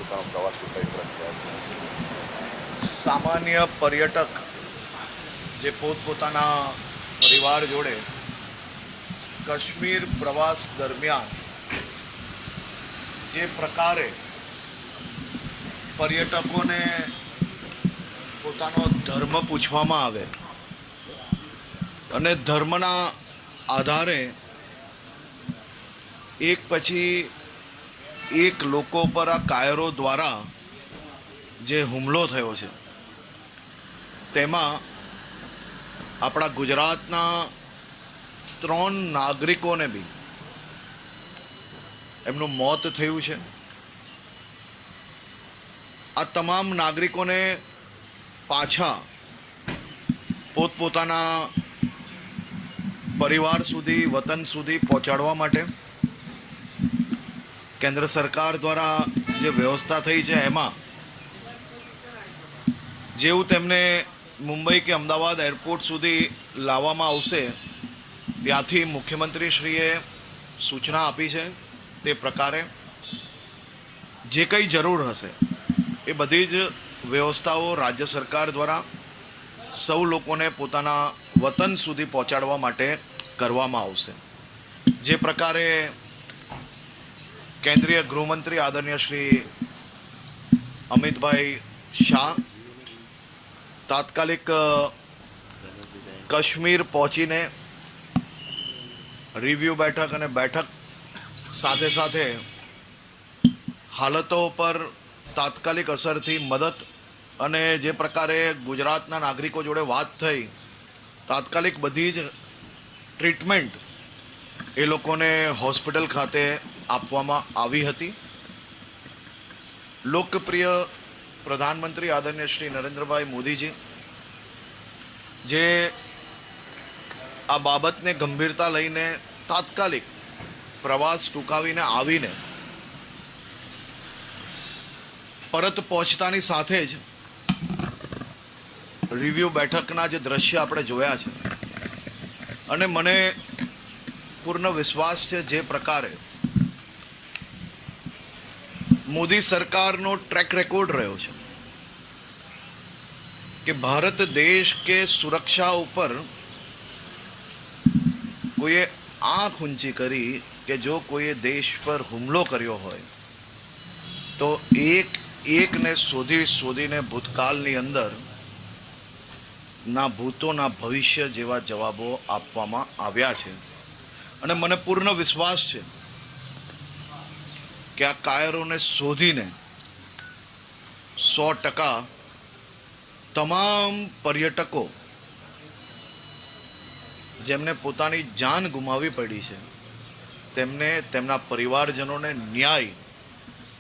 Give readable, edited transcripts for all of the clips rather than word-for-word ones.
પોતાનો પ્રવાસ ટૂંકાવી રહ્યા છે? સામાન્ય પર્યટક જે પોતપોતાના પરિવાર જોડે કાશ્મીર પ્રવાસ દરમિયાન જે પ્રકારે પર્યટકોને પોતાનો ધર્મ પૂછવામાં આવે અને ધર્મના આધારે એક પછી એક લોકો પર આ કાયરો દ્વારા જે હુમલો થયો છે તેમાં આપણા ગુજરાતના 3 નાગરિકોને બી એમનું મોત થયું છે. આ તમામ નાગરિકોને પાછા પોતપોતાના પરિવાર સુધી, વતન સુધી પહોંચાડવા માટે કેન્દ્ર સરકાર દ્વારા જે વ્યવસ્થા થઈ છે એમાં જેવું તેમને મુંબઈ કે અમદાવાદ એરપોર્ટ સુધી લાવવામાં આવશે ત્યાંથી મુખ્યમંત્રીશ્રીએ સૂચના આપી છે તે પ્રકારે જે કંઈ જરૂર હશે એ બધી જ વ્યવસ્થાઓ રાજ્ય સરકાર દ્વારા સૌ લોકોને પોતાના વતન સુધી પહોંચાડવા માટે કરવામાં આવશે. જે પ્રકારે કેન્દ્રીય ગૃહમંત્રી આદરણીય શ્રી અમિતભાઈ શાહ તાત્કાલિક કાશ્મીર પહોંચીને રિવ્યૂ બેઠક અને બેઠક સાથે સાથે હાલતો પર તાત્કાલિક અસરથી મદદ અને જે પ્રકારે ગુજરાતના નાગરિકો જોડે વાત થઈ તાત્કાલિક બધી જ ટ્રીટમેન્ટ એ લોકોને હોસ્પિટલ ખાતે આપવામાં આવી હતી. લોકપ્રિય પ્રધાનમંત્રી આદરણીય શ્રી નરેન્દ્રભાઈ મોદીજી જે આ બાબતને ગંભીરતા લઈને તાત્કાલિક પ્રવાસ ટૂંકાવીને આવીને પરત પહોંચતાની સાથે જ રિવ્યૂ બેઠકના જે દ્રશ્ય આપણે જોયા છે અને મને પૂર્ણ વિશ્વાસ છે જે પ્રકારે મોદી સરકારનો ટ્રેક રેકોર્ડ રહ્યો છે કે ભારત દેશ કે સુરક્ષા ઉપર કોઈએ આંખ ઊંચી કરી કે જો કોઈએ દેશ પર હુમલો કર્યો હોય તો એકને શોધીને ભૂતકાળની અંદર ના ભૂતો ના ભવિષ્ય જેવા જવાબો આપવામાં આવ્યા છે. અને મને પૂર્ણ વિશ્વાસ છે કે આ કાયરોને શોધીને 100% તમામ પર્યટકો જેમને પોતાની જાન ગુમાવવી પડી છે તેમને તેમના પરિવારજનોને ન્યાય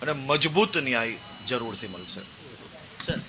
અને મજબૂત ન્યાય જરૂરથી મળશે. સર